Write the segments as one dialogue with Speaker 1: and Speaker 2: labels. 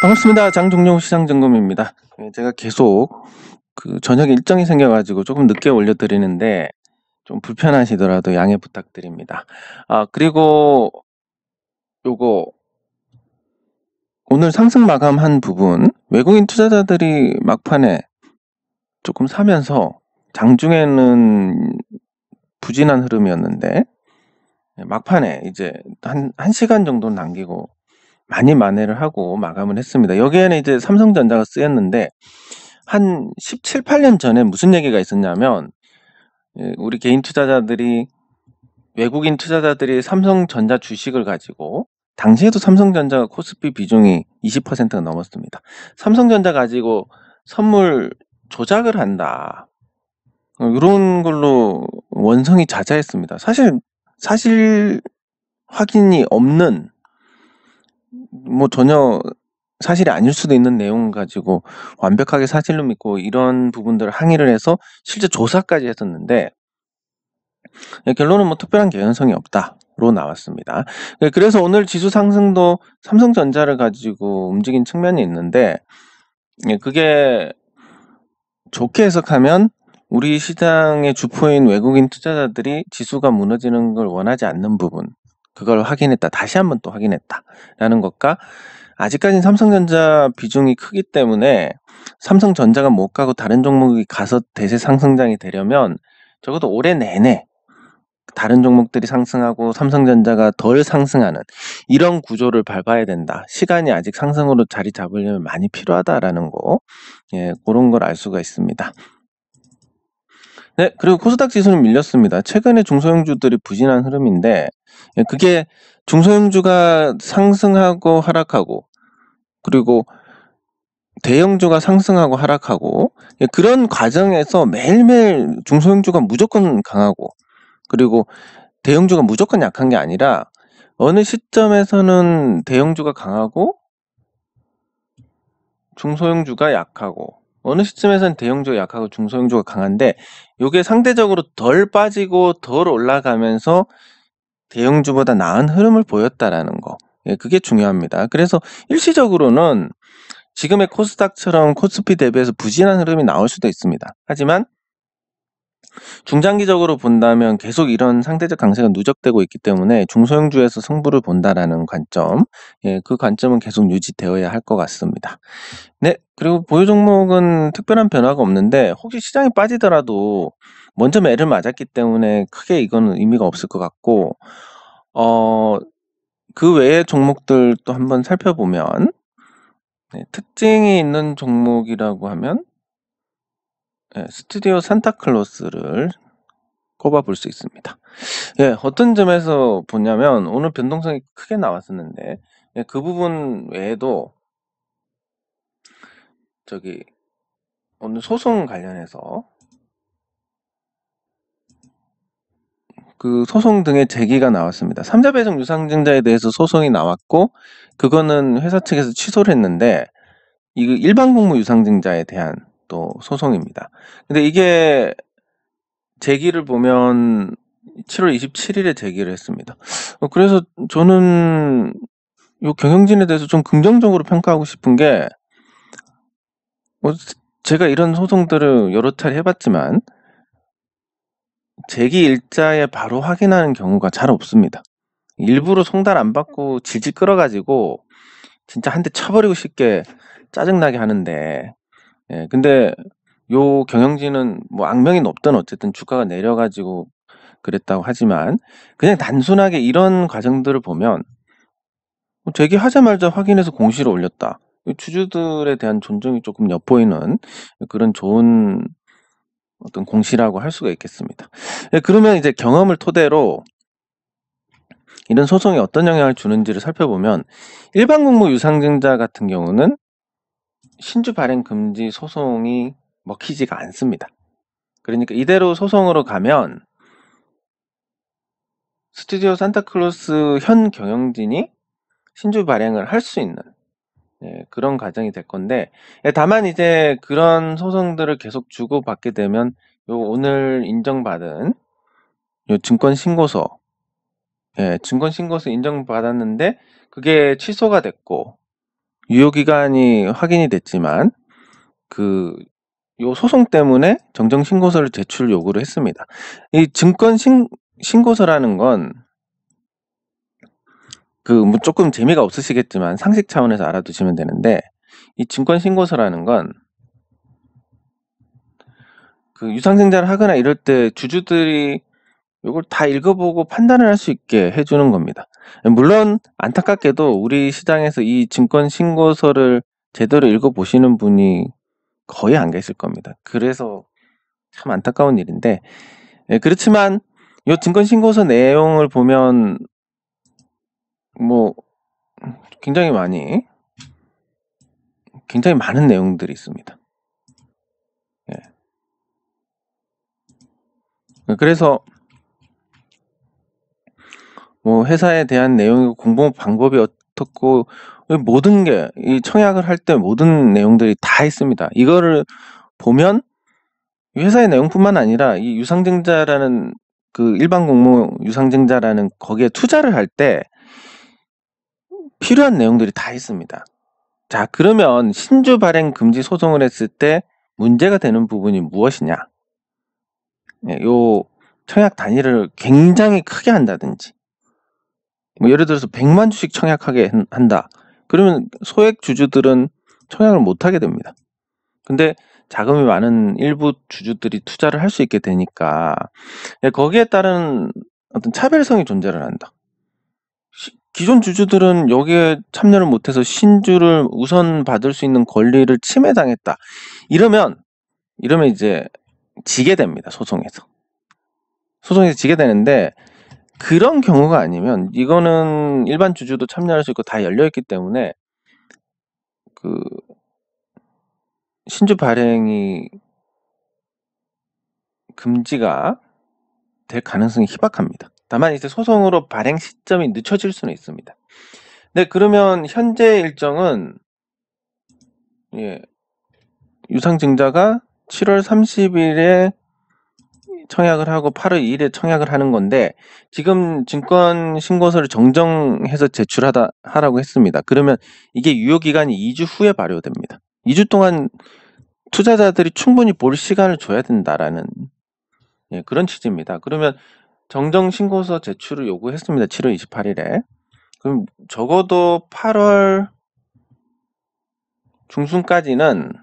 Speaker 1: 반갑습니다. 장종용 시장점검입니다. 제가 계속 저녁 일정이 생겨가지고 조금 늦게 올려드리는데 좀 불편하시더라도 양해 부탁드립니다. 그리고 요거 오늘 상승 마감한 부분, 외국인 투자자들이 막판에 조금 사면서 장중에는 부진한 흐름이었는데 막판에 이제 한 시간 정도 남기고 많이 만회를 하고 마감을 했습니다. 여기에는 이제 삼성전자가 쓰였는데 한 17, 18년 전에 무슨 얘기가 있었냐면 우리 개인 투자자들이 외국인 투자자들이 삼성전자 주식을 가지고 당시에도 삼성전자가 코스피 비중이 20%가 넘었습니다. 삼성전자 가지고 선물 조작을 한다. 이런 걸로 원성이 자자했습니다. 사실 확인이 없는 전혀 사실이 아닐 수도 있는 내용 가지고 완벽하게 사실로 믿고 이런 부분들을 항의를 해서 실제 조사까지 했었는데 결론은 특별한 개연성이 없다로 나왔습니다. 그래서 오늘 지수 상승도 삼성전자를 가지고 움직인 측면이 있는데 그게 좋게 해석하면 우리 시장의 주포인 외국인 투자자들이 지수가 무너지는 걸 원하지 않는 부분, 그걸 확인했다. 다시 한번 또 확인했다라는 것과 아직까지는 삼성전자 비중이 크기 때문에 삼성전자가 못 가고 다른 종목이 가서 대세 상승장이 되려면 적어도 올해 내내 다른 종목들이 상승하고 삼성전자가 덜 상승하는 이런 구조를 밟아야 된다. 시간이 아직 상승으로 자리 잡으려면 많이 필요하다라는 거, 그런 걸 알 수가 있습니다. 네, 그리고 코스닥 지수는 밀렸습니다. 최근에 중소형주들이 부진한 흐름인데 그게 중소형주가 상승하고 하락하고 그리고 대형주가 상승하고 하락하고 그런 과정에서 매일매일 중소형주가 무조건 강하고 그리고 대형주가 무조건 약한 게 아니라 어느 시점에서는 대형주가 강하고 중소형주가 약하고 어느 시점에서는 대형주가 약하고 중소형주가 강한데 이게 상대적으로 덜 빠지고 덜 올라가면서 대형주보다 나은 흐름을 보였다라는 거, 그게 중요합니다. 그래서 일시적으로는 지금의 코스닥처럼 코스피 대비해서 부진한 흐름이 나올 수도 있습니다. 하지만 중장기적으로 본다면 계속 이런 상대적 강세가 누적되고 있기 때문에 중소형주에서 승부를 본다라는 관점, 그 관점은 계속 유지되어야 할 것 같습니다. 네, 그리고 보유 종목은 특별한 변화가 없는데 혹시 시장이 빠지더라도 먼저 매를 맞았기 때문에 크게 이거는 의미가 없을 것 같고 그 외의 종목들도 한번 살펴보면 특징이 있는 종목이라고 하면 스튜디오 산타클로스를 꼽아볼 수 있습니다. 어떤 점에서 보냐면 오늘 변동성이 크게 나왔었는데 그 부분 외에도 오늘 소송 관련해서 그 소송 등의 제기가 나왔습니다. 삼자배송 유상증자에 대해서 소송이 나왔고 그거는 회사 측에서 취소를 했는데 이거 일반 공무 유상증자에 대한 또 소송입니다. 근데 이게 제기를 보면 7월 27일에 제기를 했습니다. 그래서 저는 요 경영진에 대해서 좀 긍정적으로 평가하고 싶은 게 제가 이런 소송들을 여러 차례 해봤지만 제기 일자에 바로 확인하는 경우가 잘 없습니다. 일부러 송달 안 받고 질질 끌어가지고 진짜 한 대 쳐버리고 싶게 짜증나게 하는데 근데 요 경영진은 악명이 높든 어쨌든 주가가 내려가지고 그랬다고 하지만 그냥 단순하게 이런 과정들을 보면 제기하자마자 확인해서 공시를 올렸다. 주주들에 대한 존중이 조금 엿보이는 그런 좋은 어떤 공시라고 할 수가 있겠습니다. 그러면 이제 경험을 토대로 이런 소송이 어떤 영향을 주는지를 살펴보면 일반 공모 유상증자 같은 경우는 신주 발행 금지 소송이 먹히지가 않습니다. 그러니까 이대로 소송으로 가면 스튜디오 산타클로스 현 경영진이 신주 발행을 할 수 있는 그런 과정이 될 건데 다만 이제 그런 소송들을 계속 주고받게 되면 오늘 인정받은 증권신고서 증권신고서 인정받았는데 그게 취소가 됐고 유효기간이 확인이 됐지만 요 소송 때문에 정정신고서를 제출 요구를 했습니다. 이 증권 신고서라는 건 뭐 조금 재미가 없으시겠지만 상식 차원에서 알아두시면 되는데, 이 증권 신고서라는 건 유상증자를 하거나 이럴 때 주주들이 이걸 다 읽어보고 판단을 할 수 있게 해주는 겁니다. 물론 안타깝게도 우리 시장에서 이 증권 신고서를 제대로 읽어보시는 분이 거의 안 계실 겁니다. 그래서 참 안타까운 일인데, 그렇지만 이 증권 신고서 내용을 보면 뭐 굉장히 많은 내용들이 있습니다. 그래서 뭐 회사에 대한 내용이고 공모 방법이 어떻고 모든 게 이 청약을 할 때 모든 내용들이 다 있습니다. 이거를 보면 회사의 내용뿐만 아니라 이 유상증자라는 일반 공모 유상증자라는 거기에 투자를 할 때 필요한 내용들이 다 있습니다. 자, 그러면 신주 발행 금지 소송을 했을 때 문제가 되는 부분이 무엇이냐? 요 청약 단위를 굉장히 크게 한다든지, 뭐 예를 들어서 100만 주씩 청약하게 한다. 그러면 소액 주주들은 청약을 못 하게 됩니다. 근데 자금이 많은 일부 주주들이 투자를 할 수 있게 되니까 거기에 따른 어떤 차별성이 존재를 한다. 기존 주주들은 여기에 참여를 못해서 신주를 우선 받을 수 있는 권리를 침해당했다. 이러면 이제 지게 됩니다. 소송에서 지게 되는데, 그런 경우가 아니면 이거는 일반 주주도 참여할 수 있고 다 열려있기 때문에 신주 발행이 금지가 될 가능성이 희박합니다. 다만 이제 소송으로 발행 시점이 늦춰질 수는 있습니다. 네, 그러면 현재 일정은 유상증자가 7월 30일에 청약을 하고 8월 2일에 청약을 하는 건데, 지금 증권 신고서를 정정해서 하라고 했습니다. 그러면 이게 유효기간이 2주 후에 발효됩니다. 2주 동안 투자자들이 충분히 볼 시간을 줘야 된다라는 그런 취지입니다. 그러면 정정 신고서 제출을 요구했습니다. 7월 28일에. 그럼 적어도 8월 중순까지는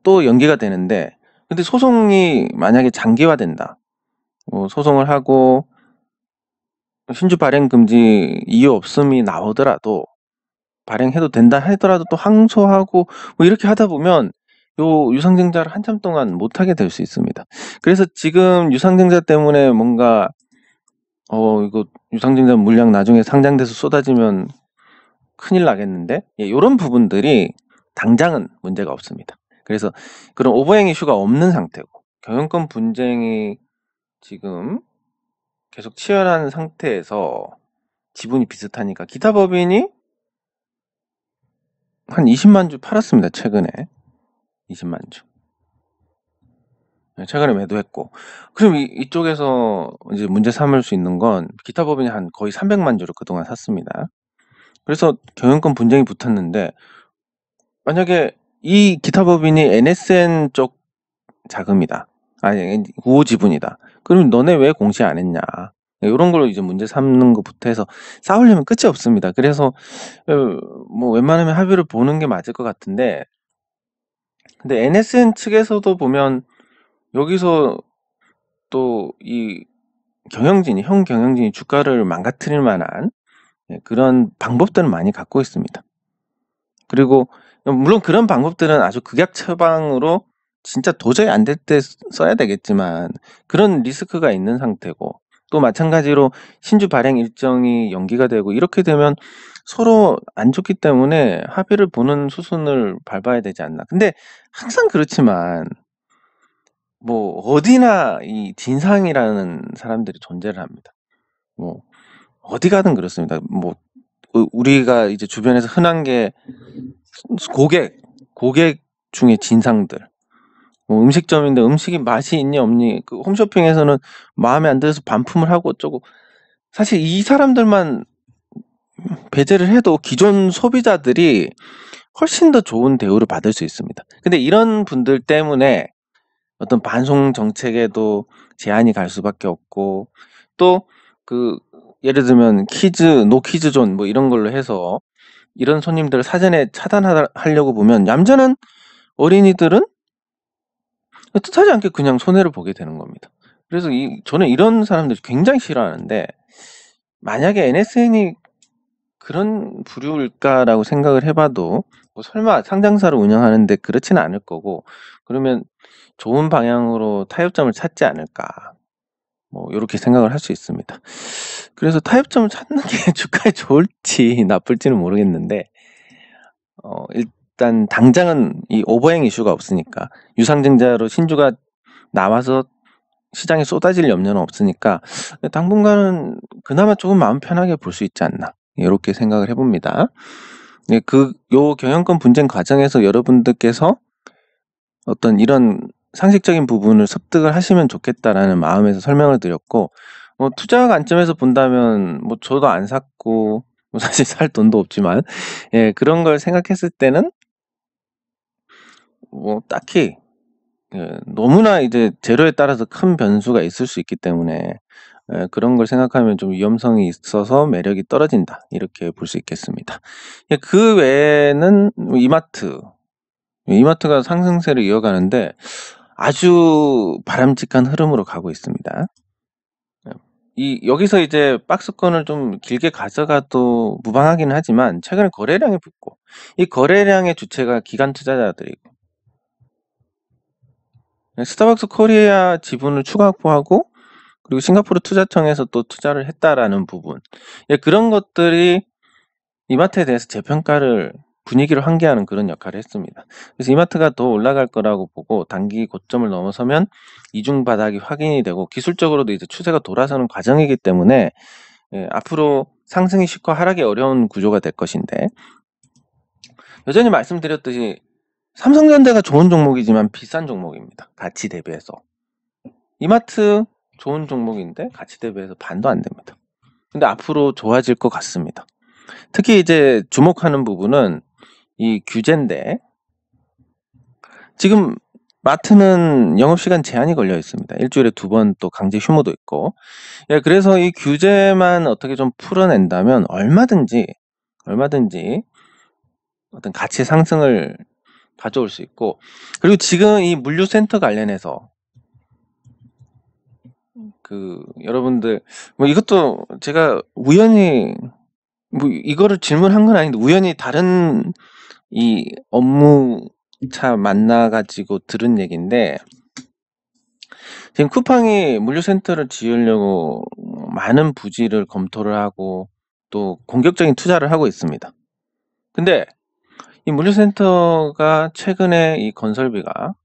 Speaker 1: 또 연기가 되는데, 근데 소송이 만약에 장기화된다. 소송을 하고 신주 발행 금지 이유 없음이 나오더라도, 발행해도 된다 하더라도 또 항소하고 뭐 이렇게 하다 보면 요 유상증자를 한참 동안 못하게 될 수 있습니다. 그래서 지금 유상증자 때문에 뭔가 이거 유상증자 물량 나중에 상장돼서 쏟아지면 큰일 나겠는데, 이런 부분들이 당장은 문제가 없습니다. 그래서 그런 오버행 이슈가 없는 상태고, 경영권 분쟁이 지금 계속 치열한 상태에서 지분이 비슷하니까 기타 법인이 한 20만 주 팔았습니다. 최근에 20만 주. 최근에 매도했고, 그럼 이쪽에서 이제 문제 삼을 수 있는 건 기타 법인이 한 거의 300만 주를 그동안 샀습니다. 그래서 경영권 분쟁이 붙었는데, 만약에 이 기타 법인이 NSN 쪽 자금이다, 아니 우호 지분이다, 그럼 너네 왜 공시 안 했냐, 이런 걸로 이제 문제 삼는 것부터 해서 싸우려면 끝이 없습니다. 그래서 뭐 웬만하면 합의를 보는 게 맞을 것 같은데, 근데 NSN 측에서도 보면 여기서 또 이 형 경영진이 주가를 망가뜨릴 만한 그런 방법들은 많이 갖고 있습니다. 그리고 물론 그런 방법들은 아주 극약 처방으로 진짜 도저히 안 될 때 써야 되겠지만, 그런 리스크가 있는 상태고, 또 마찬가지로 신주 발행 일정이 연기가 되고 이렇게 되면 서로 안 좋기 때문에 합의를 보는 수순을 밟아야 되지 않나. 근데 항상 그렇지만 뭐 어디나 이 진상이라는 사람들이 존재를 합니다. 뭐 어디 가든 그렇습니다. 뭐 우리가 이제 주변에서 흔한 게 고객 중에 진상들. 뭐 음식점인데 음식이 맛이 있니 없니, 홈쇼핑에서는 마음에 안 들어서 반품을 하고 어쩌고. 사실 이 사람들만 배제를 해도 기존 소비자들이 훨씬 더 좋은 대우를 받을 수 있습니다. 근데 이런 분들 때문에 어떤 반송 정책에도 제한이 갈 수밖에 없고, 또 예를 들면 노 키즈 존 뭐 이런 걸로 해서 이런 손님들을 사전에 차단하려고 보면 얌전한 어린이들은 뜻하지 않게 그냥 손해를 보게 되는 겁니다. 그래서 저는 이런 사람들 굉장히 싫어하는데, 만약에 NSN이 그런 부류일까라고 생각을 해봐도 뭐 설마 상장사를 운영하는데 그렇지는 않을 거고, 그러면 좋은 방향으로 타협점을 찾지 않을까, 뭐 이렇게 생각을 할 수 있습니다. 그래서 타협점을 찾는 게 주가에 좋을지 나쁠지는 모르겠는데, 일단 당장은 이 오버행 이슈가 없으니까, 유상증자로 신주가 나와서 시장에 쏟아질 염려는 없으니까 당분간은 그나마 조금 마음 편하게 볼 수 있지 않나, 이렇게 생각을 해봅니다. 요 경영권 분쟁 과정에서 여러분들께서 어떤 이런 상식적인 부분을 습득을 하시면 좋겠다라는 마음에서 설명을 드렸고, 투자 관점에서 본다면 뭐 저도 안 샀고 뭐 사실 살 돈도 없지만, 그런 걸 생각했을 때는 뭐 딱히 너무나 이제 재료에 따라서 큰 변수가 있을 수 있기 때문에, 그런 걸 생각하면 좀 위험성이 있어서 매력이 떨어진다, 이렇게 볼 수 있겠습니다. 그 외에는 이마트가 상승세를 이어가는데 아주 바람직한 흐름으로 가고 있습니다. 여기서 이제 박스권을 좀 길게 가져가도 무방하긴 하지만, 최근에 거래량이 붙고, 이 거래량의 주체가 기관 투자자들이고, 스타벅스 코리아 지분을 추가 확보하고, 그리고 싱가포르 투자청에서 또 투자를 했다라는 부분, 그런 것들이 이마트에 대해서 재평가를, 분위기를 환기하는 그런 역할을 했습니다. 그래서 이마트가 더 올라갈 거라고 보고, 단기 고점을 넘어서면 이중 바닥이 확인이 되고, 기술적으로도 이제 추세가 돌아서는 과정이기 때문에 앞으로 상승이 쉽고 하락이 어려운 구조가 될 것인데, 여전히 말씀드렸듯이 삼성전자가 좋은 종목이지만 비싼 종목입니다. 가치 대비해서. 이마트 좋은 종목인데 가치 대비해서 반도 안 됩니다. 근데 앞으로 좋아질 것 같습니다. 특히 이제 주목하는 부분은 이 규제인데, 지금 마트는 영업시간 제한이 걸려 있습니다. 일주일에 2번 또 강제 휴무도 있고. 그래서 이 규제만 어떻게 좀 풀어낸다면 얼마든지 어떤 가치 상승을 가져올 수 있고, 그리고 지금 이 물류센터 관련해서 여러분들 뭐 이것도 제가 우연히 뭐 이거를 질문한 건 아닌데 우연히 다른 이 업무차 만나가지고 들은 얘기인데, 지금 쿠팡이 물류센터를 지으려고 많은 부지를 검토를 하고 또 공격적인 투자를 하고 있습니다. 근데 이 물류센터가 최근에 이 건설비가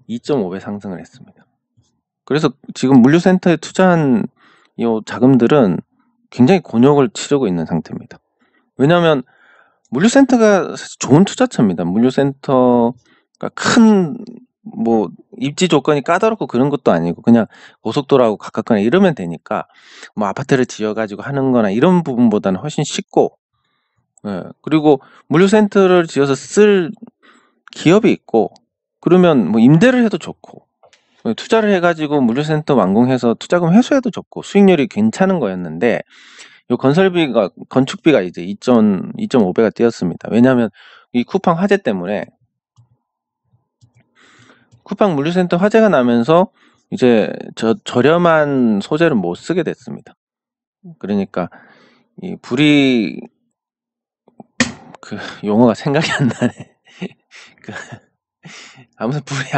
Speaker 1: 2.5배 상승을 했습니다. 그래서 지금 물류센터에 투자한 이 자금들은 굉장히 곤욕을 치르고 있는 상태입니다. 왜냐하면 물류센터가 사실 좋은 투자처입니다. 물류센터가 뭐 입지 조건이 까다롭고 그런 것도 아니고, 그냥 고속도로하고 가깝거나 이러면 되니까 뭐 아파트를 지어가지고 하는 거나 이런 부분보다는 훨씬 쉽고, 그리고 물류센터를 지어서 쓸 기업이 있고, 그러면 뭐 임대를 해도 좋고, 투자를 해가지고 물류센터 완공해서 투자금 회수해도 좋고 수익률이 괜찮은 거였는데, 요 건축비가 이제 2.5배가 뛰었습니다. 왜냐하면 이 쿠팡 화재 때문에, 쿠팡 물류센터 화재가 나면서 이제 저렴한 소재를 못 쓰게 됐습니다. 그러니까 이 불이, 용어가 생각이 안 나네. 아무튼 불이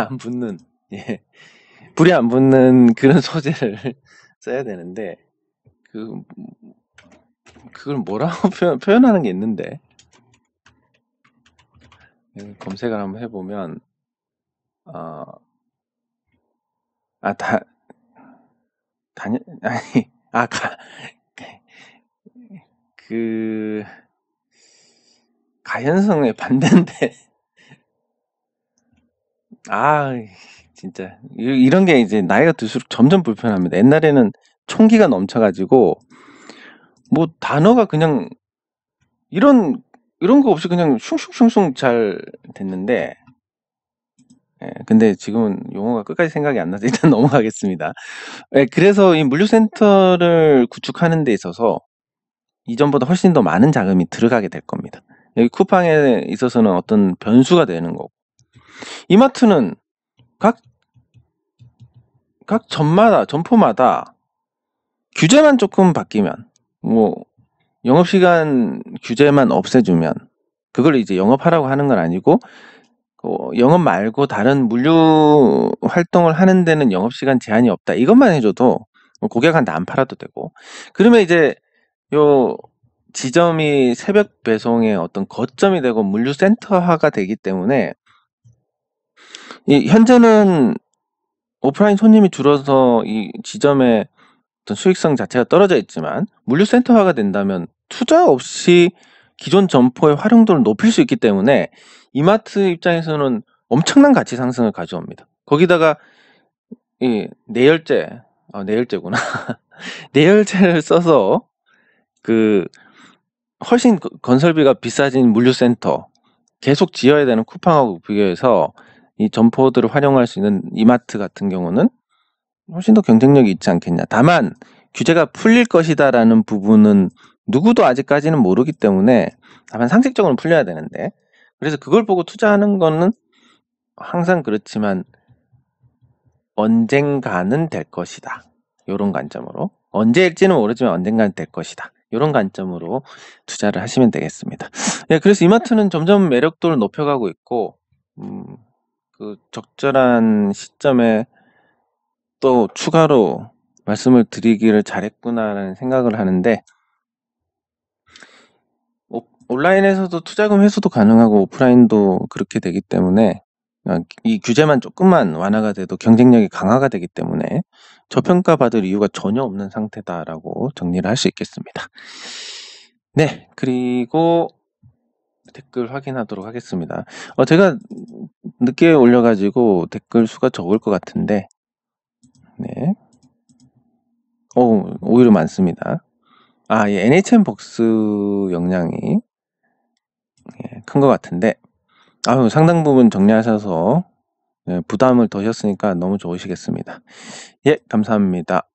Speaker 1: 안 붙는 그런 소재를 써야 되는데, 그걸 뭐라고 표현하는 게 있는데, 검색을 한번 해보면, 가연성의 반대인데, 진짜 이런 게 이제 나이가 들수록 점점 불편합니다. 옛날에는 총기가 넘쳐가지고 뭐 단어가 그냥 이런 거 없이 그냥 슝슝슝슝 잘 됐는데, 예, 근데 지금은 용어가 끝까지 생각이 안 나서 일단 넘어가겠습니다. 예, 그래서 이 물류센터를 구축하는 데 있어서 이전보다 훨씬 더 많은 자금이 들어가게 될 겁니다. 여기 쿠팡에 있어서는 어떤 변수가 되는 거고, 이마트는 각 점포마다 규제만 조금 바뀌면, 뭐 영업시간 규제만 없애주면, 그걸 이제 영업하라고 하는 건 아니고, 영업 말고 다른 물류 활동을 하는 데는 영업시간 제한이 없다, 이것만 해줘도 고객한테 안 팔아도 되고, 그러면 이제 요 지점이 새벽 배송의 어떤 거점이 되고 물류센터화가 되기 때문에, 현재는 오프라인 손님이 줄어서 이 지점의 어떤 수익성 자체가 떨어져 있지만, 물류센터화가 된다면 투자 없이 기존 점포의 활용도를 높일 수 있기 때문에 이마트 입장에서는 엄청난 가치 상승을 가져옵니다. 거기다가 이 내열제구나. 내열제를 써서 그 훨씬 건설비가 비싸진 물류센터 계속 지어야 되는 쿠팡하고 비교해서 이 점포들을 활용할 수 있는 이마트 같은 경우는 훨씬 더 경쟁력이 있지 않겠냐. 다만 규제가 풀릴 것이다라는 부분은 누구도 아직까지는 모르기 때문에, 다만 상식적으로는 풀려야 되는데, 그래서 그걸 보고 투자하는 거는 항상 그렇지만 언젠가는 될 것이다, 이런 관점으로. 언제일지는 모르지만 언젠가는 될 것이다, 이런 관점으로 투자를 하시면 되겠습니다. 예, 그래서 이마트는 점점 매력도를 높여가고 있고, 그 적절한 시점에 또 추가로 말씀을 드리기를 잘했구나라는 생각을 하는데, 온라인에서도 투자금 회수도 가능하고 오프라인도 그렇게 되기 때문에, 이 규제만 조금만 완화가 돼도 경쟁력이 강화가 되기 때문에 저평가받을 이유가 전혀 없는 상태다라고 정리를 할 수 있겠습니다. 네, 그리고 댓글 확인하도록 하겠습니다. 제가 늦게 올려가지고 댓글 수가 적을 것 같은데, 네, 오히려 많습니다. 예, NHN 복스 역량이 큰 것 같은데, 상당 부분 정리하셔서 부담을 더셨으니까 너무 좋으시겠습니다. 예, 감사합니다.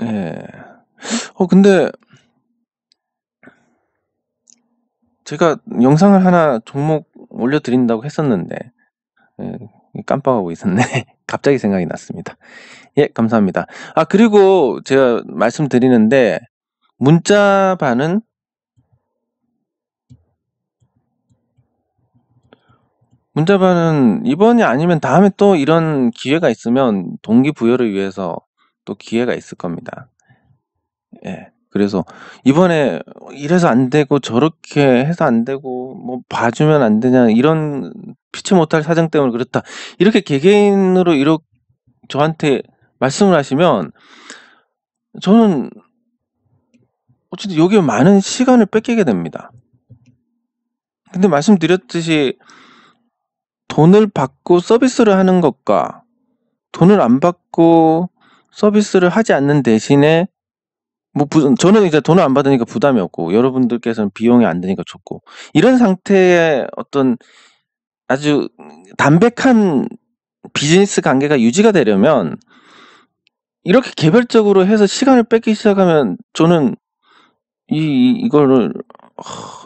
Speaker 1: 예. 근데 제가 영상을 하나 종목 올려드린다고 했었는데, 깜빡하고 있었네. 갑자기 생각이 났습니다. 예, 감사합니다. 그리고 제가 말씀드리는데, 문자반은 이번이 아니면 다음에 또 이런 기회가 있으면 동기부여를 위해서 또 기회가 있을 겁니다. 예. 그래서 이번에 이래서 안 되고 저렇게 해서 안 되고 뭐 봐주면 안 되냐, 이런 피치 못할 사정 때문에 그렇다, 이렇게 개개인으로 저한테 말씀을 하시면 저는 어쨌든 여기에 많은 시간을 뺏기게 됩니다. 근데 말씀드렸듯이 돈을 받고 서비스를 하는 것과 돈을 안 받고 서비스를 하지 않는 대신에, 저는 이제 돈을 안 받으니까 부담이 없고 여러분들께서는 비용이 안 드니까 좋고, 이런 상태의 어떤 아주 담백한 비즈니스 관계가 유지가 되려면 이렇게 개별적으로 해서 시간을 뺏기 시작하면 저는 이거를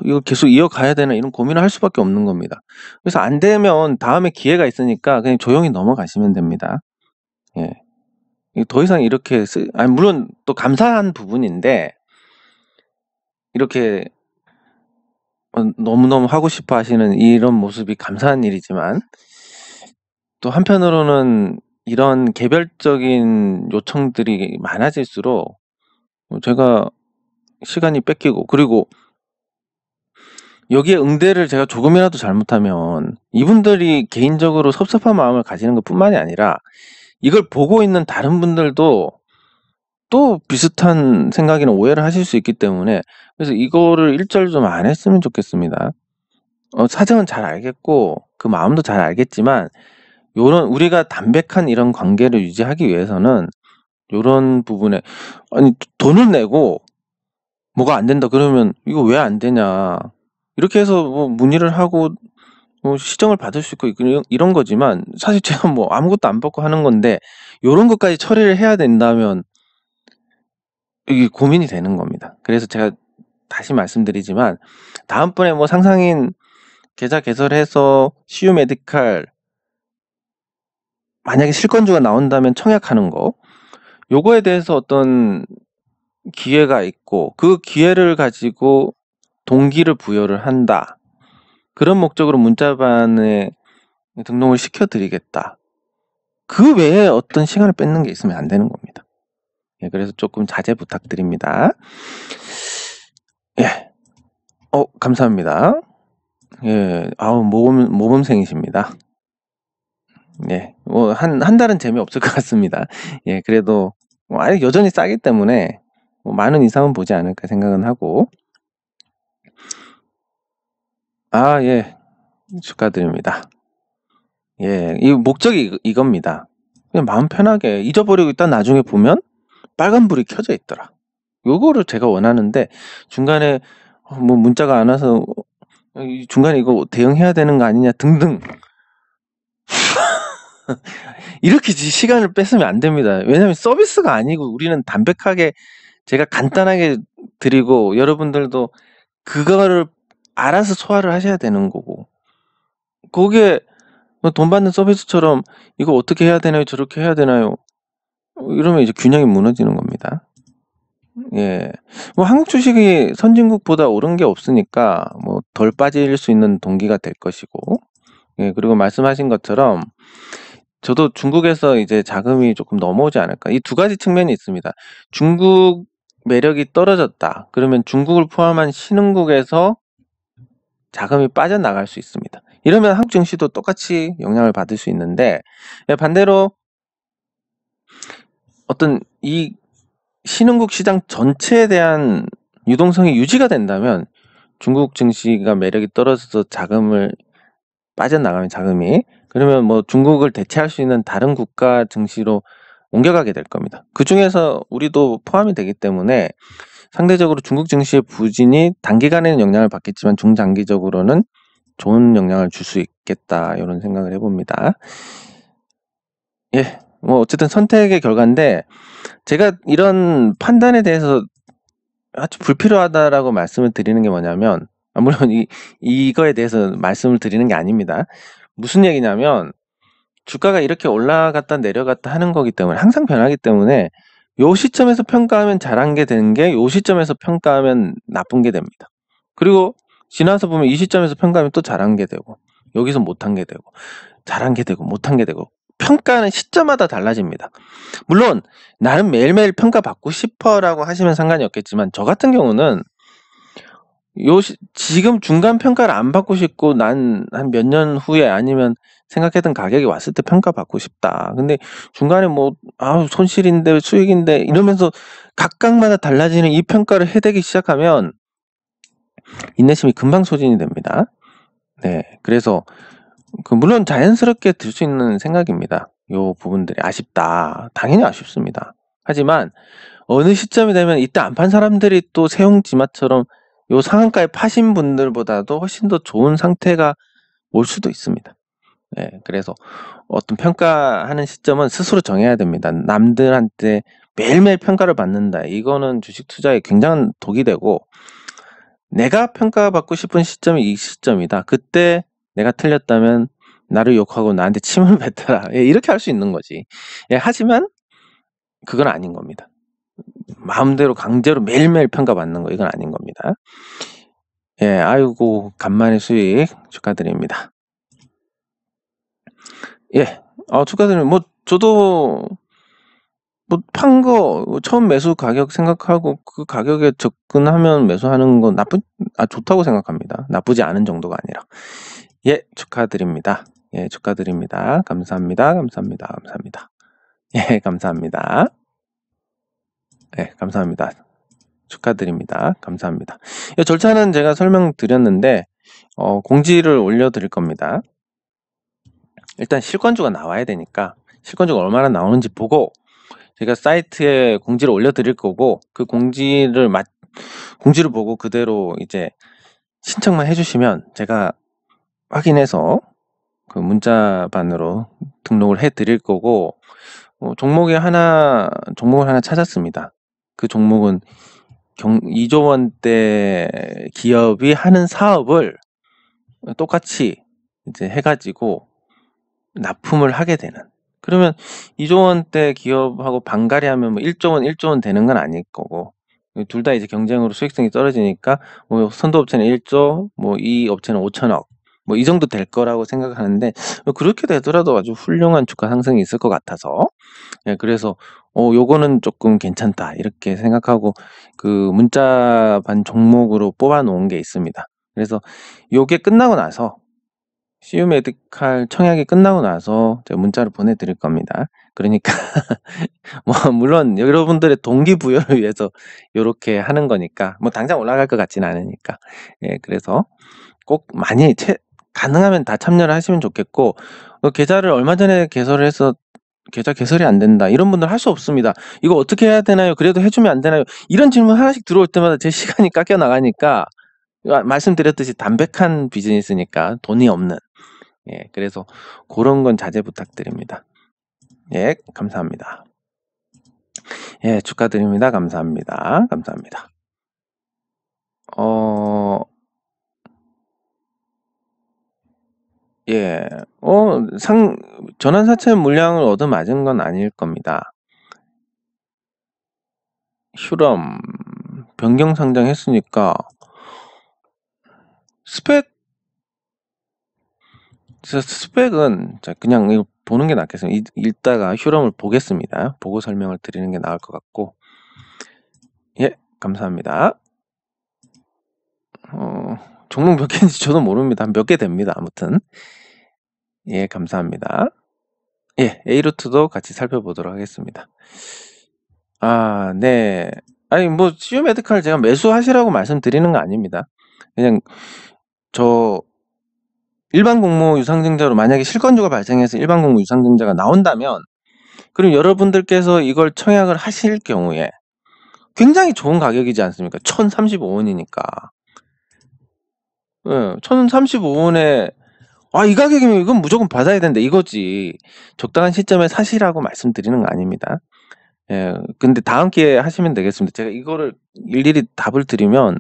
Speaker 1: 이거 계속 이어가야 되나, 이런 고민을 할 수밖에 없는 겁니다. 그래서 안 되면 다음에 기회가 있으니까 그냥 조용히 넘어가시면 됩니다. 예. 더 이상 이렇게 물론 또 감사한 부분인데, 이렇게 너무너무 하고 싶어 하시는 이런 모습이 감사한 일이지만, 또 한편으로는 이런 개별적인 요청들이 많아질수록 제가 시간이 뺏기고, 그리고 여기에 응대를 제가 조금이라도 잘못하면 이분들이 개인적으로 섭섭한 마음을 가지는 것 뿐만이 아니라 이걸 보고 있는 다른 분들도 또 비슷한 생각이나 오해를 하실 수 있기 때문에, 그래서 이거를 일절 좀 안 했으면 좋겠습니다. 사정은 잘 알겠고 그 마음도 잘 알겠지만, 우리가 담백한 이런 관계를 유지하기 위해서는 요런 부분에 아니 돈을 내고 뭐가 안 된다 그러면 이거 왜 안 되냐. 이렇게 해서 뭐 문의를 하고 뭐 시정을 받을 수 있고 이런 거지만 사실 제가 뭐 아무것도 안 받고 하는 건데 요런 것까지 처리를 해야 된다면 이게 고민이 되는 겁니다. 그래서 제가 다시 말씀드리지만 다음번에 뭐 상상인 계좌 개설해서 CU 메디칼 만약에 실권주가 나온다면 청약하는 거 요거에 대해서 어떤 기회가 있고 그 기회를 가지고 동기를 부여를 한다. 그런 목적으로 문자반에 등록을 시켜드리겠다. 그 외에 어떤 시간을 뺏는 게 있으면 안 되는 겁니다. 예, 그래서 조금 자제 부탁드립니다. 예. 감사합니다. 예, 모범생이십니다. 예, 뭐, 한 달은 재미없을 것 같습니다. 예, 그래도, 아직 여전히 싸기 때문에, 많은 이상은 보지 않을까 생각은 하고, 예, 축하드립니다. 예, 이 목적이 이겁니다. 그냥 마음 편하게 잊어버리고 있다 나중에 보면 빨간불이 켜져 있더라. 요거를 제가 원하는데, 중간에, 뭐, 문자가 안 와서, 중간에 이거 대응해야 되는 거 아니냐 등등. 이렇게 시간을 뺏으면 안 됩니다. 왜냐면 서비스가 아니고 우리는 담백하게 제가 간단하게 드리고 여러분들도 그거를 알아서 소화를 하셔야 되는 거고 거기에 돈 받는 서비스처럼 이거 어떻게 해야 되나요? 저렇게 해야 되나요? 이러면 이제 균형이 무너지는 겁니다. 예. 뭐 한국 주식이 선진국보다 오른 게 없으니까 뭐 덜 빠질 수 있는 동기가 될 것이고 예, 그리고 말씀하신 것처럼 저도 중국에서 이제 자금이 조금 넘어오지 않을까. 이 두 가지 측면이 있습니다. 중국 매력이 떨어졌다. 그러면 중국을 포함한 신흥국에서 자금이 빠져나갈 수 있습니다. 이러면 한국 증시도 똑같이 영향을 받을 수 있는데 반대로 어떤 이 신흥국 시장 전체에 대한 유동성이 유지가 된다면 중국 증시가 매력이 떨어져서 자금을 빠져나가면 자금이 그러면 뭐 중국을 대체할 수 있는 다른 국가 증시로 옮겨가게 될 겁니다. 그 중에서 우리도 포함이 되기 때문에 상대적으로 중국 증시의 부진이 단기간에는 영향을 받겠지만 중장기적으로는 좋은 영향을 줄 수 있겠다 이런 생각을 해봅니다. 예, 뭐 어쨌든 선택의 결과인데 제가 이런 판단에 대해서 아주 불필요하다라고 말씀을 드리는 게 뭐냐면 물론 이거에 대해서 말씀을 드리는 게 아닙니다. 무슨 얘기냐면 주가가 이렇게 올라갔다 내려갔다 하는 거기 때문에 항상 변하기 때문에 요 시점에서 평가하면 잘한 게 되는 게 요 시점에서 평가하면 나쁜 게 됩니다. 그리고 지나서 보면 이 시점에서 평가하면 또 잘한 게 되고 여기서 못한 게 되고 잘한 게 되고 못한 게 되고 평가는 시점마다 달라집니다. 물론 나는 매일매일 평가받고 싶어라고 하시면 상관이 없겠지만 저 같은 경우는 지금 중간 평가를 안 받고 싶고 난 한 몇 년 후에 아니면 생각했던 가격이 왔을 때 평가받고 싶다. 근데 중간에 뭐 손실인데 수익인데 이러면서 각각마다 달라지는 이 평가를 해대기 시작하면 인내심이 금방 소진이 됩니다. 네, 그래서 물론 자연스럽게 들 수 있는 생각입니다. 요 부분들이 아쉽다. 당연히 아쉽습니다. 하지만 어느 시점이 되면 이때 안 판 사람들이 또 세용지마처럼 요 상한가에 파신 분들보다도 훨씬 더 좋은 상태가 올 수도 있습니다. 네, 그래서 어떤 평가하는 시점은 스스로 정해야 됩니다. 남들한테 매일매일 평가를 받는다. 이거는 주식 투자에 굉장한 독이 되고 내가 평가받고 싶은 시점이 이 시점이다. 그때 내가 틀렸다면 나를 욕하고 나한테 침을 뱉어라. 예, 이렇게 할 수 있는 거지. 예, 하지만 그건 아닌 겁니다. 마음대로 강제로 매일매일 평가받는 거 이건 아닌 겁니다. 예, 아이고 간만에 수익 축하드립니다. 예, 축하드립니다. 뭐 저도 뭐 판 거 처음 매수 가격 생각하고 그 가격에 접근하면 매수하는 건 좋다고 생각합니다. 나쁘지 않은 정도가 아니라. 예, 축하드립니다. 예, 축하드립니다. 감사합니다. 감사합니다. 감사합니다. 예, 감사합니다. 예, 감사합니다. 축하드립니다. 감사합니다. 이 절차는 제가 설명드렸는데 공지를 올려드릴 겁니다. 일단 실권주가 나와야 되니까 실권주가 얼마나 나오는지 보고 제가 사이트에 공지를 올려드릴 거고, 그 공지를 보고 그대로 이제 신청만 해주시면 제가 확인해서 그 문자반으로 등록을 해드릴 거고, 종목을 하나 찾았습니다. 그 종목은 2조 원대 기업이 하는 사업을 똑같이 이제 해가지고 납품을 하게 되는. 그러면 2조 원대 기업하고 반갈이 하면 뭐 1조 원 되는 건 아닐 거고, 둘 다 이제 경쟁으로 수익성이 떨어지니까 뭐 선도업체는 1조, 뭐 이 업체는 5천억, 뭐 이 정도 될 거라고 생각하는데, 그렇게 되더라도 아주 훌륭한 주가 상승이 있을 것 같아서, 예, 그래서 요거는 조금 괜찮다 이렇게 생각하고 그 문자반 종목으로 뽑아 놓은 게 있습니다. 그래서 요게 끝나고 나서 CU 메디칼 청약이 끝나고 나서 제가 문자를 보내드릴 겁니다. 그러니까 뭐 물론 여러분들의 동기부여를 위해서 요렇게 하는 거니까, 뭐 당장 올라갈 것 같지는 않으니까, 예, 그래서 꼭 많이 가능하면 다 참여를 하시면 좋겠고, 계좌를 얼마 전에 개설을 해서 계좌 개설이 안 된다 이런 분들 할 수 없습니다. 이거 어떻게 해야 되나요? 그래도 해주면 안 되나요? 이런 질문 하나씩 들어올 때마다 제 시간이 깎여 나가니까, 말씀드렸듯이 담백한 비즈니스니까 돈이 없는, 예, 그래서 그런 건 자제 부탁드립니다. 예, 감사합니다. 예, 축하드립니다. 감사합니다. 감사합니다. 예, 전환 사채 물량을 얻어맞은 건 아닐 겁니다. 휴럼 변경 상장했으니까 스펙은 그냥 이거 보는 게 낫겠습니다. 읽다가 휴럼을 보겠습니다. 보고 설명을 드리는 게 나을 것 같고. 예, 감사합니다. 종목 몇 개인지 저도 모릅니다. 몇 개 됩니다. 아무튼. 예, 감사합니다. 예, A루트도 같이 살펴보도록 하겠습니다. 아, 네. 아니, 뭐, CU 메디칼 제가 매수하시라고 말씀드리는 거 아닙니다. 그냥, 일반 공모 유상증자로 만약에 실권주가 발생해서 일반 공모 유상증자가 나온다면, 그럼 여러분들께서 이걸 청약을 하실 경우에 굉장히 좋은 가격이지 않습니까? 1,035원이니까. 예, 1,035원에, 이 가격이면 이건 무조건 받아야 된다 이거지. 적당한 시점에 사시라고 말씀드리는 거 아닙니다. 예, 근데 다음 기회에 하시면 되겠습니다. 제가 이거를 일일이 답을 드리면,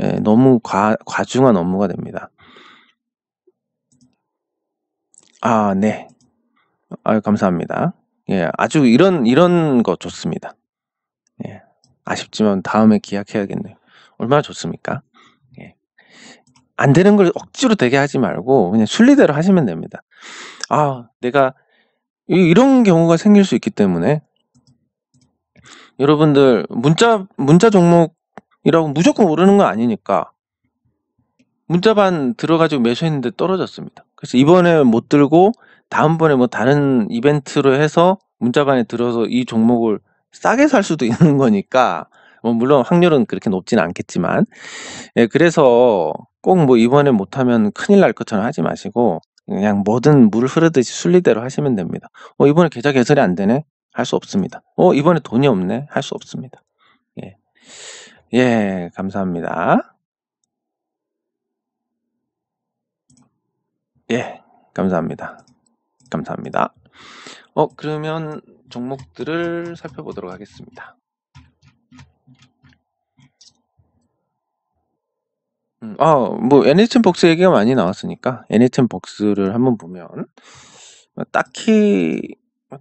Speaker 1: 예, 너무 과중한 업무가 됩니다. 아, 네. 아유, 감사합니다. 예, 아주 이런 거 좋습니다. 예, 아쉽지만 다음에 기약해야겠네요. 얼마나 좋습니까? 예. 안 되는 걸 억지로 되게 하지 말고 그냥 순리대로 하시면 됩니다. 내가 이런 경우가 생길 수 있기 때문에 여러분들 문자 종목이라고 무조건 오르는 건 아니니까 문자반 들어가지고 매수했는데 떨어졌습니다. 그래서 이번에 못 들고 다음번에 뭐 다른 이벤트로 해서 문자반에 들어서 이 종목을 싸게 살 수도 있는 거니까, 물론 확률은 그렇게 높지는 않겠지만, 예, 그래서 꼭 뭐 이번에 못하면 큰일 날 것처럼 하지 마시고 그냥 뭐든 물 흐르듯이 순리대로 하시면 됩니다. 이번에 계좌 개설이 안 되네? 할 수 없습니다. 이번에 돈이 없네? 할 수 없습니다. 예. 예, 감사합니다. 예, 감사합니다. 감사합니다. 그러면 종목들을 살펴보도록 하겠습니다. 뭐 NHN벅스 얘기가 많이 나왔으니까 NHN벅스를 한번 보면 딱히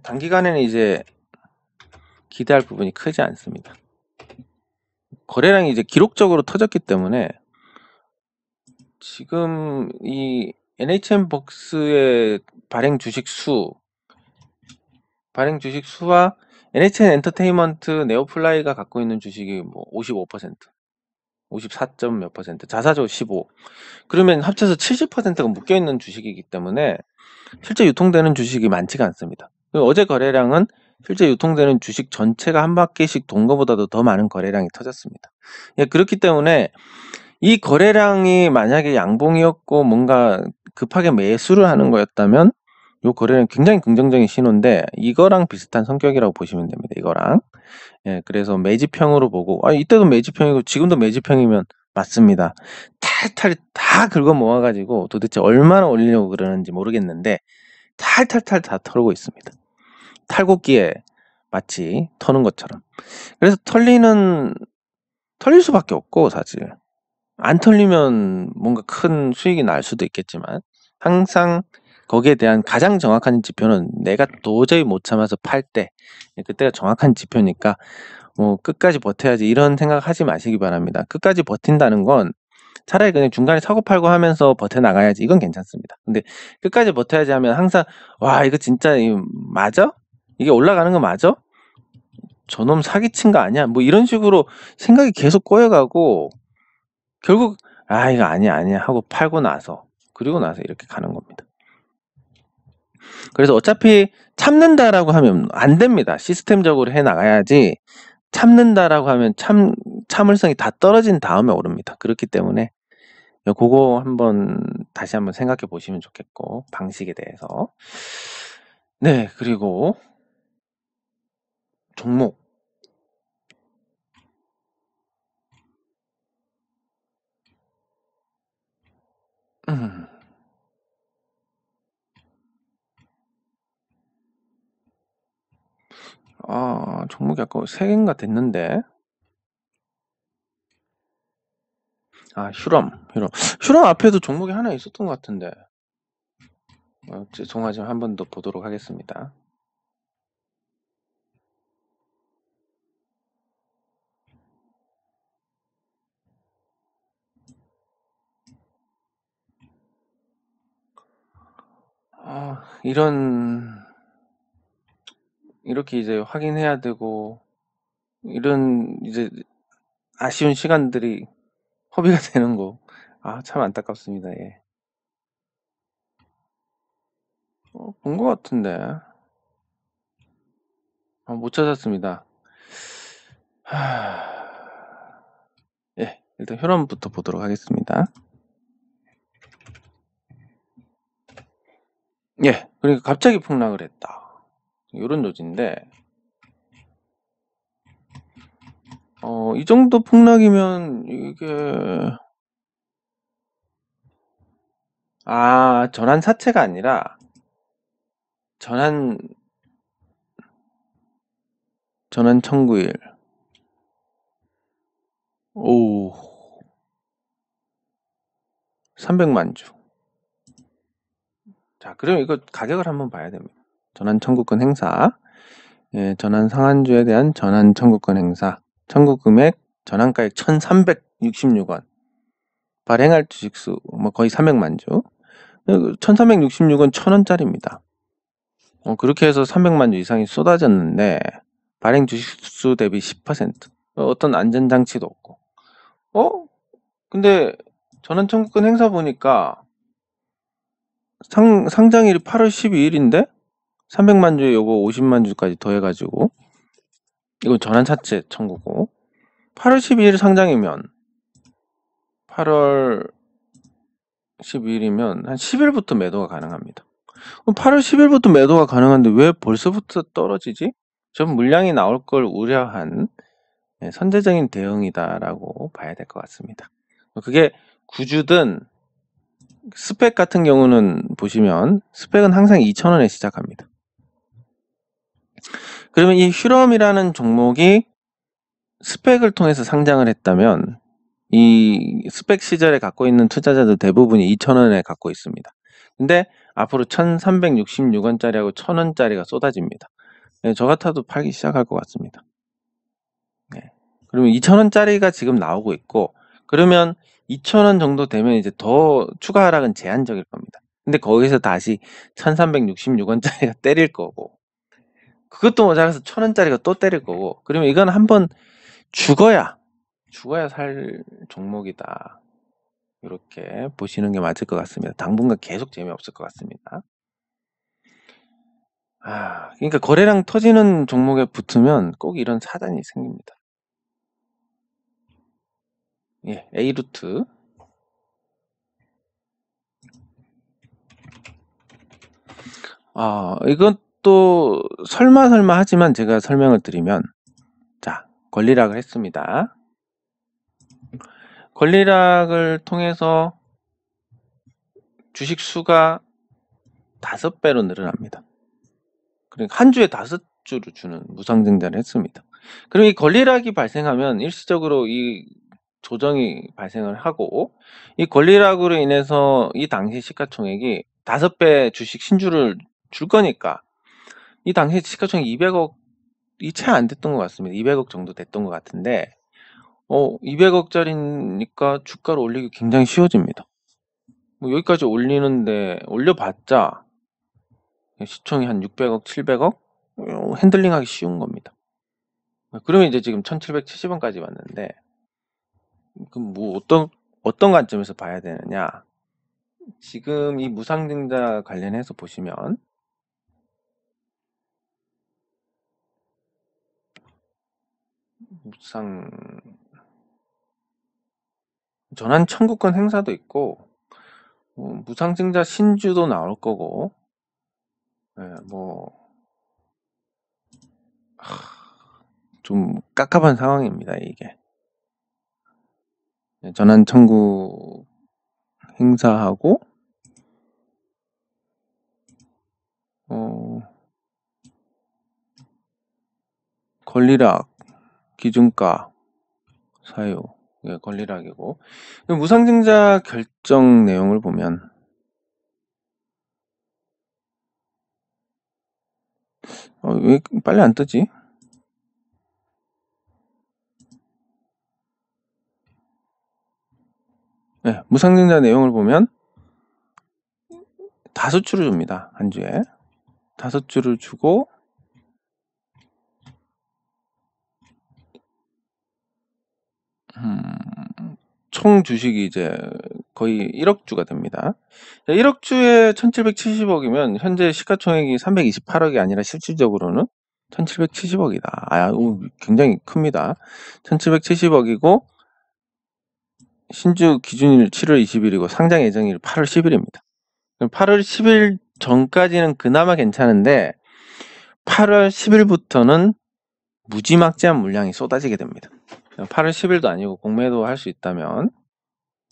Speaker 1: 단기간에는 이제 기대할 부분이 크지 않습니다. 거래량이 이제 기록적으로 터졌기 때문에 지금 이 NHN벅스의 발행 주식 수와 NHN 엔터테인먼트 네오플라이가 갖고 있는 주식이 뭐 55%, 54점 몇 %, 자사조 15. 그러면 합쳐서 70%가 묶여 있는 주식이기 때문에 실제 유통되는 주식이 많지가 않습니다. 어제 거래량은 실제 유통되는 주식 전체가 한 바퀴씩 돈 것보다도 더 많은 거래량이 터졌습니다. 예, 그렇기 때문에 이 거래량이 만약에 양봉이었고 뭔가 급하게 매수를 하는 거였다면 요 거래는 굉장히 긍정적인 신호인데 이거랑 비슷한 성격이라고 보시면 됩니다. 이거랑. 예, 그래서 매집형으로 보고 이때도 매집형이고 지금도 매집형이면 맞습니다. 탈탈 다 긁어 모아 가지고 도대체 얼마나 올리려고 그러는지 모르겠는데 탈탈탈 다 털고 있습니다. 탈곡기에 마치 터는 것처럼. 그래서 털릴 수밖에 없고 사실. 안 털리면 뭔가 큰 수익이 날 수도 있겠지만 항상 거기에 대한 가장 정확한 지표는 내가 도저히 못 참아서 팔 때 그때가 정확한 지표니까 뭐 끝까지 버텨야지 이런 생각하지 마시기 바랍니다. 끝까지 버틴다는 건 차라리 그냥 중간에 사고 팔고 하면서 버텨나가야지 이건 괜찮습니다. 근데 끝까지 버텨야지 하면 항상 와 이거 진짜 맞아? 이게 올라가는 거 맞아? 저놈 사기친 거 아니야? 뭐 이런 식으로 생각이 계속 꼬여가고 결국 이거 아니야 하고 팔고 나서 그리고 나서 이렇게 가는 겁니다. 그래서 어차피 참는다라고 하면 안 됩니다. 시스템적으로 해 나가야지 참는다라고 하면 참을성이 다 떨어진 다음에 오릅니다. 그렇기 때문에 그거 다시 한번 생각해 보시면 좋겠고 방식에 대해서. 네, 그리고 종목. 음. 종목이 아까 3개인가 됐는데. 휴럼 앞에도 종목이 하나 있었던 것 같은데. 죄송하지만 한 번 더 보도록 하겠습니다. 이렇게 이제 확인해야 되고, 이런 이제 아쉬운 시간들이 허비가 되는 거. 참 안타깝습니다. 예. 본 것 같은데. 못 찾았습니다. 예, 일단 현황부터 보도록 하겠습니다. 예, 그러니까 갑자기 폭락을 했다. 이런 노지인데, 이 정도 폭락이면 이게 전환 사채가 아니라 전환 청구일. 오, 300만 주. 자, 그럼 이거 가격을 한번 봐야 됩니다. 전환 청구권 행사. 예, 전환 상한주에 대한 전환 청구권 행사. 청구 금액 전환가액 1,366원. 발행할 주식수 거의 300만 주. 1,366원 1,000원짜리입니다. 그렇게 해서 300만 주 이상이 쏟아졌는데 발행 주식수 대비 10%. 어떤 안전장치도 없고. 근데 전환 청구권 행사 보니까 상장일이 8월 12일인데 300만 주에 요거 50만 주까지 더해가지고 이건 전환 사채 청구고 8월 12일 상장이면 8월 12일이면 한 10일부터 매도가 가능합니다. 그럼 8월 10일부터 매도가 가능한데 왜 벌써부터 떨어지지? 좀 물량이 나올 걸 우려한 선제적인 대응이다라고 봐야 될 것 같습니다. 그게 구주든 스펙 같은 경우는 보시면 스펙은 항상 2,000원에 시작합니다. 그러면 이 휴럼이라는 종목이 스펙을 통해서 상장을 했다면 이 스펙 시절에 갖고 있는 투자자들 대부분이 2,000원에 갖고 있습니다. 근데 앞으로 1,366원짜리하고 1,000원짜리가 쏟아집니다. 저 같아도 팔기 시작할 것 같습니다. 그러면 2,000원짜리가 지금 나오고 있고 그러면 2,000원 정도 되면 이제 더 추가 하락은 제한적일 겁니다. 근데 거기서 다시 1,366원짜리가 때릴 거고 그것도 모자라서 1,000원짜리가 또 때릴 거고 그러면 이건 한번 죽어야 살 종목이다. 이렇게 보시는 게 맞을 것 같습니다. 당분간 계속 재미없을 것 같습니다. 그러니까 거래량 터지는 종목에 붙으면 꼭 이런 사단이 생깁니다. 예, A루트. 이건 또 설마 하지만 제가 설명을 드리면, 자, 권리락을 했습니다. 권리락을 통해서 주식 수가 5배로 늘어납니다. 그러니까 한 주에 5주를 주는 무상증자를 했습니다. 그럼 이 권리락이 발생하면 일시적으로 이 조정이 발생을 하고, 이 권리락으로 인해서 이 당시 시가총액이 5배 주식 신주를 줄 거니까 이 당시 시가총액 200억이 채 안 됐던 것 같습니다. 200억 정도 됐던 것 같은데 200억짜리니까 주가를 올리기 굉장히 쉬워집니다. 뭐 여기까지 올리는데 올려봤자 시총이 한 600억, 700억 핸들링하기 쉬운 겁니다. 그러면 이제 지금 1770원까지 왔는데, 그럼 뭐 어떤 관점에서 봐야 되느냐? 지금 이 무상증자 관련해서 보시면 전환 청구권 행사도 있고 무상증자 신주도 나올 거고, 좀 깝깝한 상황입니다, 이게. 전환 청구 행사하고 권리락, 기준가, 사유, 권리락이고, 무상증자 결정 내용을 보면 왜 빨리 안 뜨지? 네, 무상증자 내용을 보면 5주를 줍니다. 한 주에 5주를 주고 총 주식이 이제 거의 1억 주가 됩니다. 1억 주에 1770억이면 현재 시가총액이 328억이 아니라 실질적으로는 1770억이다. 굉장히 큽니다. 1770억이고 신주 기준일 7월 20일이고 상장 예정일 8월 10일입니다. 8월 10일 전까지는 그나마 괜찮은데 8월 10일부터는 무지막지한 물량이 쏟아지게 됩니다. 8월 10일도 아니고 공매도 할 수 있다면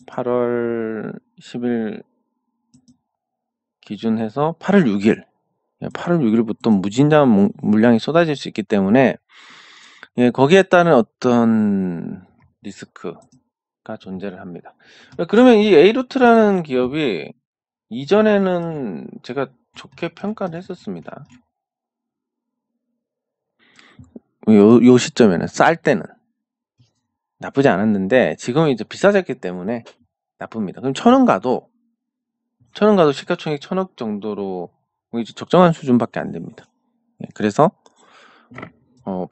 Speaker 1: 8월 10일 기준해서 8월 6일부터 무진장 물량이 쏟아질 수 있기 때문에 거기에 따른 어떤 리스크가 존재를 합니다. 그러면 이 A루트라는 기업이 이전에는 제가 좋게 평가를 했었습니다. 요 시점에는 쌀 때는 나쁘지 않았는데 지금 이제 비싸졌기 때문에 나쁩니다. 그럼 천원 가도 시가총액 1000억 정도로 이제 적정한 수준밖에 안 됩니다. 그래서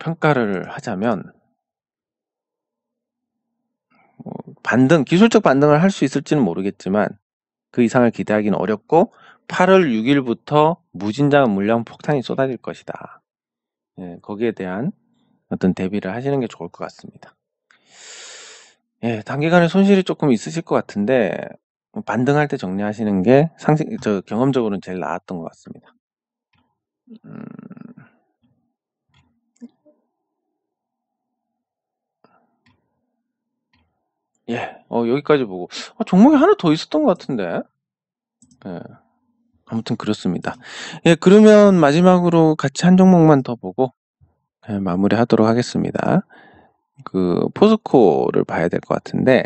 Speaker 1: 평가를 하자면 기술적 반등을 할 수 있을지는 모르겠지만 그 이상을 기대하기는 어렵고 8월 6일부터 무진장 물량 폭탄이 쏟아질 것이다. 거기에 대한 어떤 대비를 하시는 게 좋을 것 같습니다. 단기간에 손실이 조금 있으실 것 같은데 반등할 때 정리하시는 게 경험적으로는 제일 나았던 것 같습니다. 여기까지 보고 종목이 하나 더 있었던 것 같은데. 아무튼 그렇습니다. 그러면 마지막으로 같이 한 종목만 더 보고 마무리하도록 하겠습니다. 그 포스코를 봐야 될 것 같은데,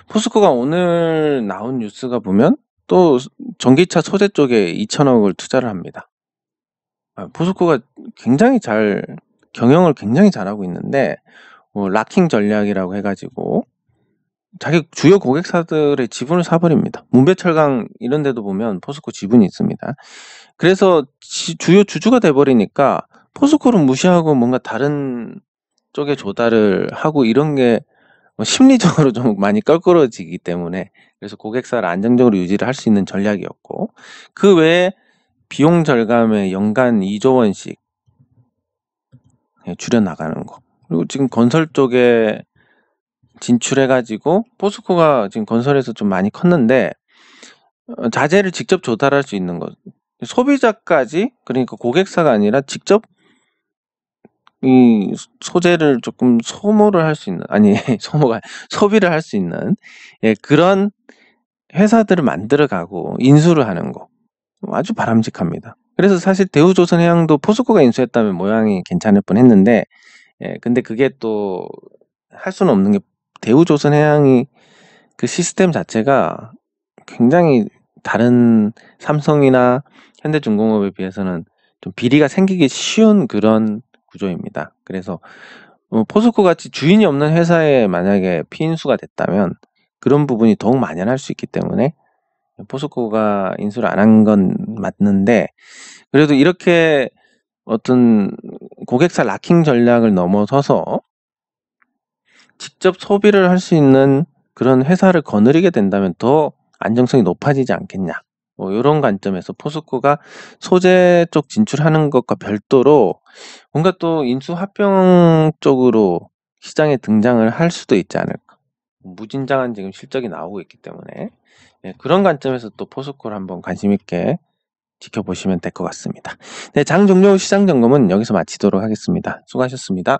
Speaker 1: 포스코가 오늘 나온 뉴스가 보면 또 전기차 소재 쪽에 2천억을 투자를 합니다. 포스코가 경영을 굉장히 잘하고 있는데 락킹 전략이라고 해가지고 자기 주요 고객사들의 지분을 사버립니다. 문배철강 이런 데도 보면 포스코 지분이 있습니다. 그래서 주요 주주가 돼버리니까 포스코를 무시하고 뭔가 다른 쪽에 조달을 하고 이런 게 심리적으로 좀 많이 껄끄러지기 때문에, 그래서 고객사를 안정적으로 유지를 할 수 있는 전략이었고, 그 외에 비용 절감에 연간 2조 원씩 줄여나가는 거, 그리고 지금 건설 쪽에 진출해가지고 포스코가 지금 건설에서 좀 많이 컸는데 자재를 직접 조달할 수 있는 것. 소비자까지, 그러니까 고객사가 아니라 직접 이 소재를 조금 소모를 할 수 있는, 아니, 소모가, 소비를 할 수 있는, 예, 그런 회사들을 만들어 가고 인수를 하는 거. 아주 바람직합니다. 그래서 사실 대우조선해양도 포스코가 인수했다면 모양이 괜찮을 뻔 했는데, 예, 근데 그게 또 할 수는 없는 게, 대우조선해양이 그 시스템 자체가 굉장히 다른 삼성이나 현대중공업에 비해서는 좀 비리가 생기기 쉬운 그런 구조입니다. 그래서 포스코 같이 주인이 없는 회사에 만약에 피인수가 됐다면 그런 부분이 더욱 만연할 수 있기 때문에 포스코가 인수를 안 한 건 맞는데, 그래도 이렇게 어떤 고객사 락킹 전략을 넘어서서 직접 소비를 할 수 있는 그런 회사를 거느리게 된다면 더 안정성이 높아지지 않겠냐. 뭐 이런 관점에서 포스코가 소재 쪽 진출하는 것과 별도로 뭔가 또 인수합병 쪽으로 시장에 등장을 할 수도 있지 않을까. 무진장한 지금 실적이 나오고 있기 때문에, 예, 그런 관점에서 또 포스코를 한번 관심 있게 지켜보시면 될 것 같습니다. 네, 장 종료 시장 점검은 여기서 마치도록 하겠습니다. 수고하셨습니다.